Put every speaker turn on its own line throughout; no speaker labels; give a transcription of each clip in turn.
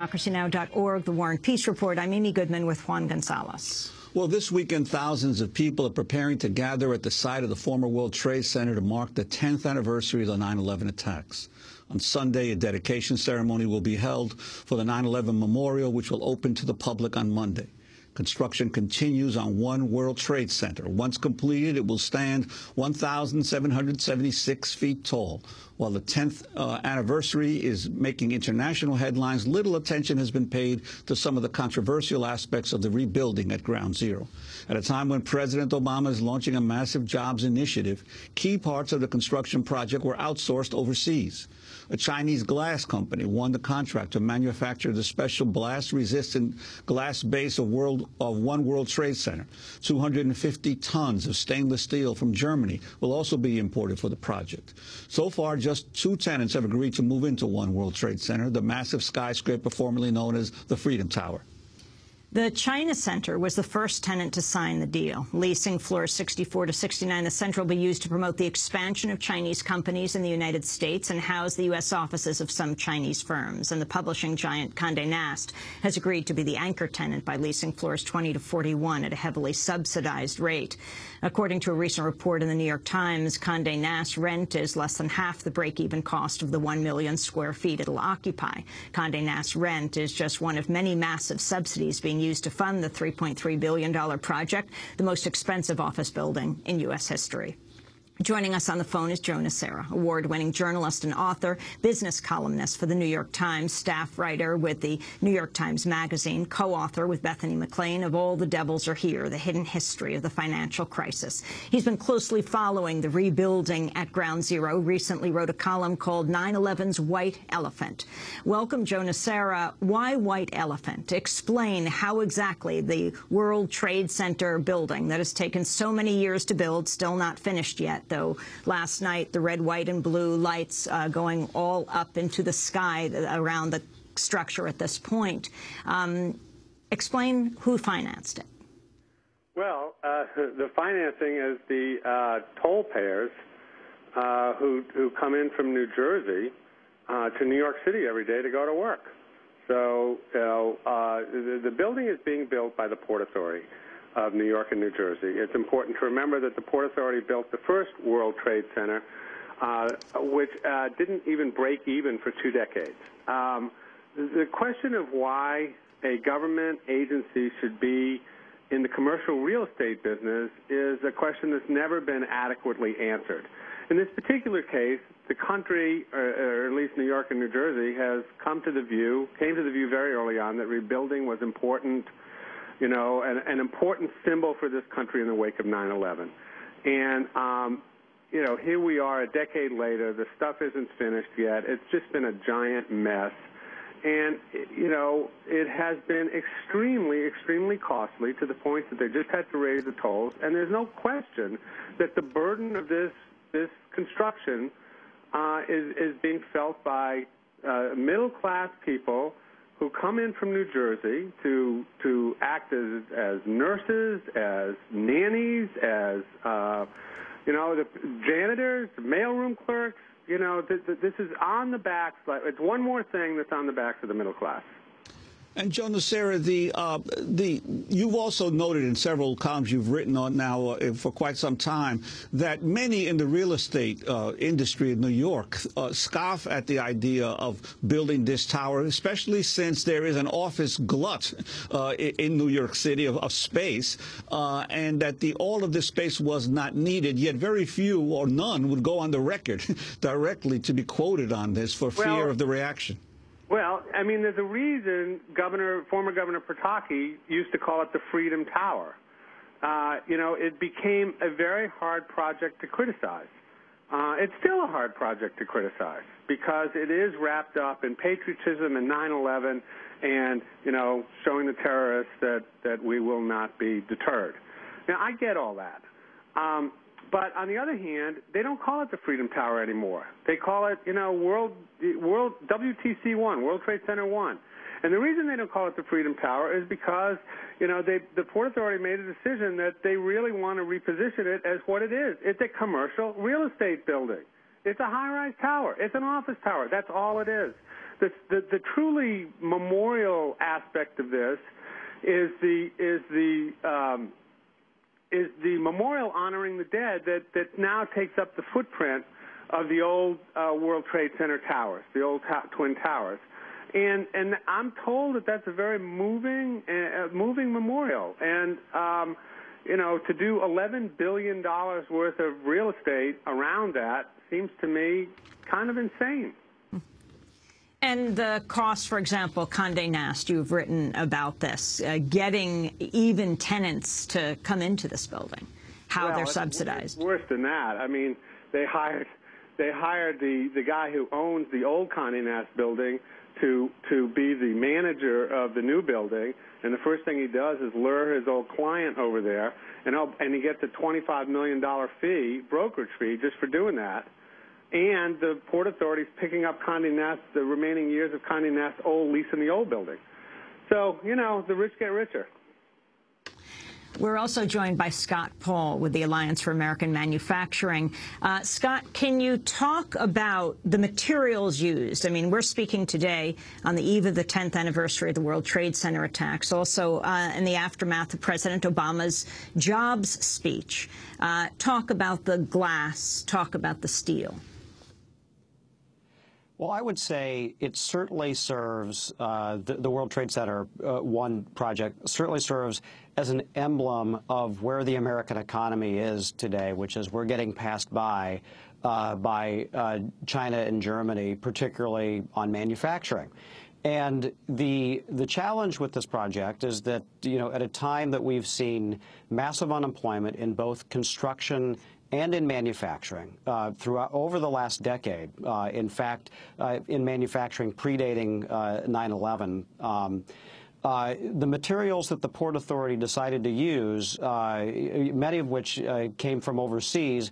DemocracyNow.org, the War and Peace Report. I'm Amy Goodman with Juan Gonzalez.
Well, this weekend, thousands of people are preparing to gather at the site of the former World Trade Center to mark the 10th anniversary of the 9/11 attacks. On Sunday, a dedication ceremony will be held for the 9/11 memorial, which will open to the public on Monday. Construction continues on One World Trade Center. Once completed, it will stand 1,776 feet tall. While the 10th anniversary is making international headlines, little attention has been paid to some of the controversial aspects of the rebuilding at Ground Zero. At a time when President Obama is launching a massive jobs initiative, key parts of the construction project were outsourced overseas. A Chinese glass company won the contract to manufacture the special blast-resistant glass base of One World Trade Center. 250 tons of stainless steel from Germany will also be imported for the project. So far, just 2 tenants have agreed to move into One World Trade Center, the massive skyscraper formerly known as the Freedom Tower.
The China Center was the first tenant to sign the deal. Leasing floors 64 to 69. The center will be used to promote the expansion of Chinese companies in the United States and house the U.S. offices of some Chinese firms. And the publishing giant Conde Naste has agreed to be the anchor tenant by leasing floors 20 to 41 at a heavily subsidized rate. According to a recent report in the New York Times, Conde Nast's rent is less than half the break-even cost of the 1 million square feet it'll occupy. Conde Nast's rent is just one of many massive subsidies being used to fund the $3.3 billion project, the most expensive office building in U.S. history. Joining us on the phone is Joe Nocera, award-winning journalist and author, business columnist for the New York Times, staff writer with the New York Times Magazine, co-author with Bethany McLean of All the Devils Are Here, The Hidden History of the Financial Crisis. He's been closely following the rebuilding at Ground Zero, recently wrote a column called 9/11's White Elephant. Welcome, Joe Nocera. Why White Elephant? Explain how exactly the World Trade Center building that has taken so many years to build, still not finished yet, though last night the red, white and blue lights going all up into the sky around the structure at this point. Explain who financed it.
Well, the financing is the toll payers who come in from New Jersey to New York City every day to go to work. So the building is being built by the Port Authority of New York and New Jersey. It's important to remember that the Port Authority built the first World Trade Center, which didn't even break even for 2 decades. The question of why a government agency should be in the commercial real estate business is a question that's never been adequately answered. In this particular case, the country, or at least New York and New Jersey, came to the view very early on that rebuilding was important, you know, an important symbol for this country in the wake of 9/11. And, you know, here we are a decade later. The stuff isn't finished yet. It's just been a giant mess. And, you know, it has been extremely, extremely costly to the point that they just had to raise the tolls. And there's no question that the burden of this construction is being felt by middle-class people who come in from New Jersey to act as nurses, as nannies, as, you know, the janitors, mailroom clerks. You know, this is on the backs. It's one more thing that's on the backs of the middle class.
And Joe Nocera, you've also noted in several columns you've written on now for quite some time that many in the real estate industry in New York scoff at the idea of building this tower, especially since there is an office glut in New York City of space, and that all of this space was not needed, yet very few or none would go on the record directly to be quoted on this for fear of the reaction.
Well, I mean, there's a reason former Governor Pataki used to call it the Freedom Tower. You know, it became a very hard project to criticize. It's still a hard project to criticize because it is wrapped up in patriotism and 9/11 and, you know, showing the terrorists that we will not be deterred. Now, I get all that. But on the other hand, they don't call it the Freedom Tower anymore. They call it, you know, World WTC 1, World Trade Center 1. And the reason they don't call it the Freedom Tower is because, you know, the Port Authority made a decision that they really want to reposition it as what it is. It's a commercial real estate building. It's a high-rise tower. It's an office tower. That's all it is. the truly memorial aspect of this is the memorial honoring the dead that now takes up the footprint of the old World Trade Center towers, the old Twin Towers. And I'm told that that's a very moving memorial. And, to do $11 billion worth of real estate around that seems to me kind of insane.
And the cost, for example, Conde Naste, you've written about this, getting even tenants to come into this building, how they're subsidized.
It's worse than that. I mean, they hired the guy who owns the old Conde Naste building to be the manager of the new building, and the first thing he does is lure his old client over there, and he gets a $25 million brokerage fee just for doing that. And the Port Authority's picking up Conde Naste, the remaining years of Conde Naste's old lease in the old building. So, the rich get richer.
We're also joined by Scott Paul with the Alliance for American Manufacturing. Scott, can you talk about the materials used? I mean, we're speaking today on the eve of the 10th anniversary of the World Trade Center attacks, also in the aftermath of President Obama's jobs speech. Talk about the glass, talk about the steel.
Well, I would say it certainly serves, the World Trade Center One project certainly serves as an emblem of where the American economy is today, which is we're getting passed by China and Germany, particularly on manufacturing. And the challenge with this project is that, at a time that we've seen massive unemployment in both construction and in manufacturing throughout over the last decade. In fact, in manufacturing predating 9/11, the materials that the Port Authority decided to use, many of which came from overseas,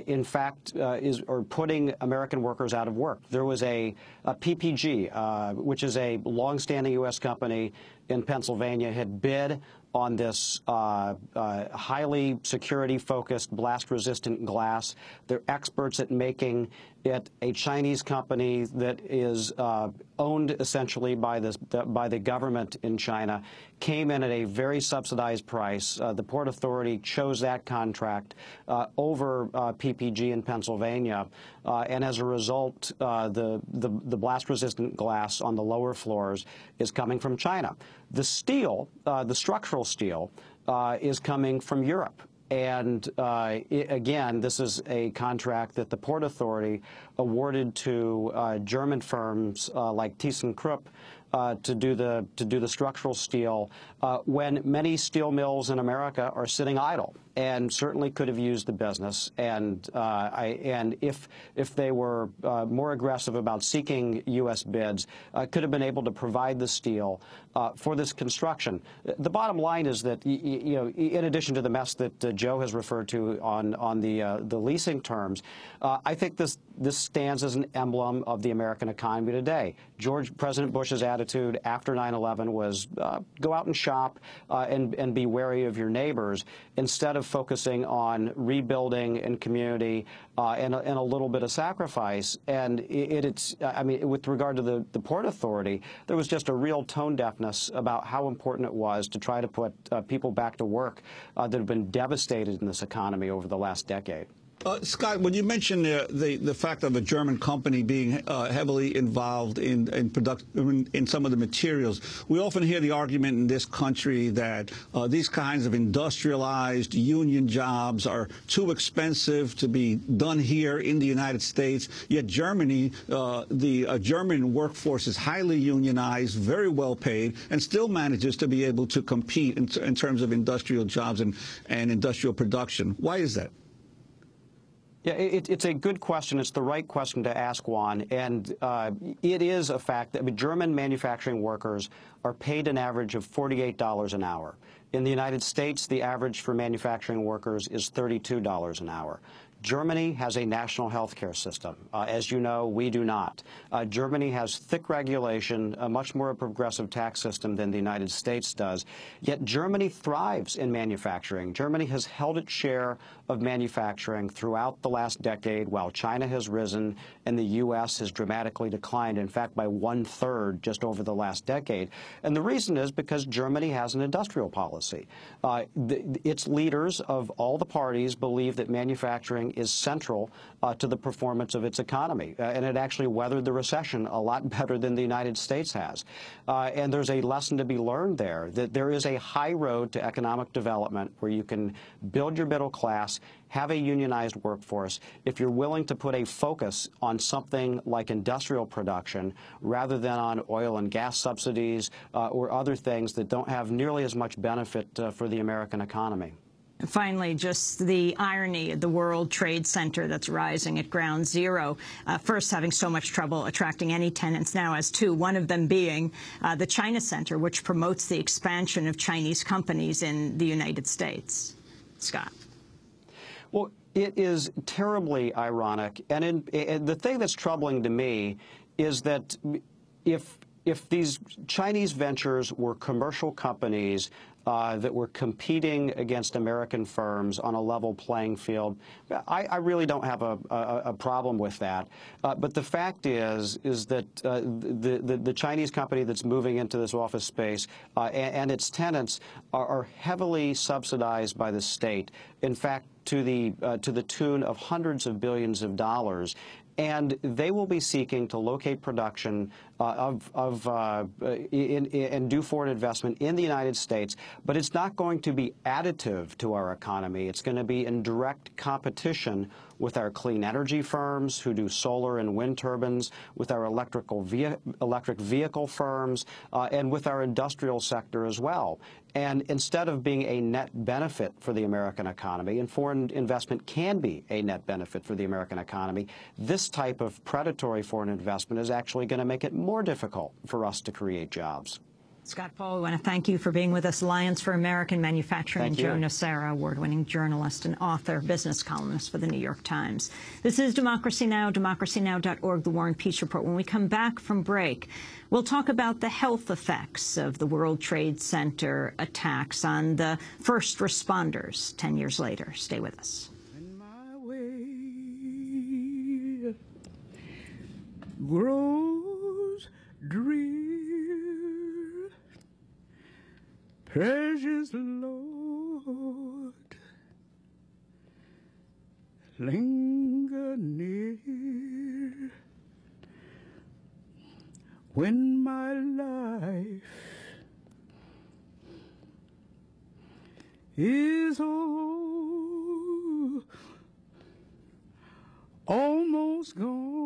in fact, are putting American workers out of work. There was a PPG, which is a longstanding U.S. company in Pennsylvania, had bid on this highly security-focused, blast-resistant glass. They're experts at making it. A Chinese company that is owned essentially by the government in China came in at a very subsidized price. The Port Authority chose that contract over PPG in Pennsylvania, and as a result, the blast-resistant glass on the lower floors is coming from China. The steel, the structural steel, is coming from Europe. And again, this is a contract that the Port Authority awarded to German firms like ThyssenKrupp to do the structural steel when many steel mills in America are sitting idle and certainly could have used the business. And if they were more aggressive about seeking U.S. bids, could have been able to provide the steel for this construction. The bottom line is that, in addition to the mess that Joe has referred to on the leasing terms, I think this stands as an emblem of the American economy today. President Bush's attitude after 9/11 was go out and shop and be wary of your neighbors, instead of focusing on rebuilding and community and a little bit of sacrifice. And I mean, with regard to the Port Authority, there was just a real tone deafness about how important it was to try to put people back to work that have been devastated in this economy over the last decade.
Scott, when you mentioned the fact of a German company being heavily involved in production in some of the materials, we often hear the argument in this country that these kinds of industrialized union jobs are too expensive to be done here in the United States. Yet Germany, the German workforce is highly unionized, very well paid, and still manages to be able to compete in terms of industrial jobs and industrial production. Why is that?
Yeah, it's a good question. It's the right question to ask, Juan. And it is a fact that German manufacturing workers are paid an average of $48 an hour. In the United States, the average for manufacturing workers is $32 an hour. Germany has a national health care system. As you know, we do not. Germany has thick regulation, a much more progressive tax system than the United States does. Yet Germany thrives in manufacturing. Germany has held its share of manufacturing throughout the last decade, while China has risen and the U.S. has dramatically declined, in fact, by 1/3 just over the last decade. And the reason is because Germany has an industrial policy. Its leaders of all the parties believe that manufacturing is central to the performance of its economy, and it actually weathered the recession a lot better than the United States has. And there's a lesson to be learned there, that there is a high road to economic development where you can build your middle class, have a unionized workforce, if you're willing to put a focus on something like industrial production rather than on oil and gas subsidies or other things that don't have nearly as much benefit for the American economy.
Finally, just the irony of the World Trade Center that's rising at ground zero, first having so much trouble attracting any tenants, now has two, one of them being the China Center, which promotes the expansion of Chinese companies in the United States. Scott.
Well, it is terribly ironic. And the thing that's troubling to me is that if these Chinese ventures were commercial companies that were competing against American firms on a level playing field, I really don't have a problem with that. But the fact is that the Chinese company that's moving into this office space and its tenants are heavily subsidized by the state. In fact, to the tune of hundreds of billions of dollars. And they will be seeking to locate production and do foreign investment in the United States, but it's not going to be additive to our economy. It's going to be in direct competition with our clean energy firms who do solar and wind turbines, with our electric vehicle firms, and with our industrial sector as well. And instead of being a net benefit for the American economy, and foreign investment can be a net benefit for the American economy, this type of predatory foreign investment is actually going to make it more difficult for us to create jobs.
Scott Paul, we want to thank you for being with us. Alliance for American Manufacturing, Joe Nocera, award-winning journalist and author, business columnist for the New York Times. This is Democracy Now!, democracynow.org, The War and Peace Report. When we come back from break, we'll talk about the health effects of the World Trade Center attacks on the first responders 10 years later. Stay with us.
In my way grows drear, precious Lord, linger near when my life is almost gone.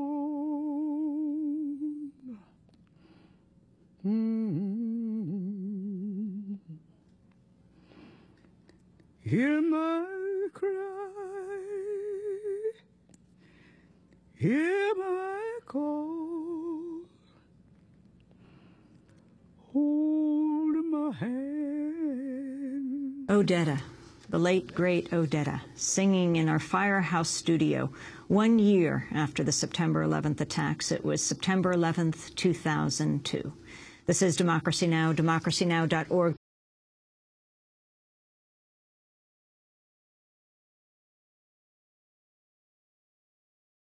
Hear my cry, hear my call, hold my hand.
Odetta, the late, great Odetta, singing in our Firehouse studio 1 year after the September 11th attacks. It was September 11th, 2002. This is Democracy Now!, democracynow.org.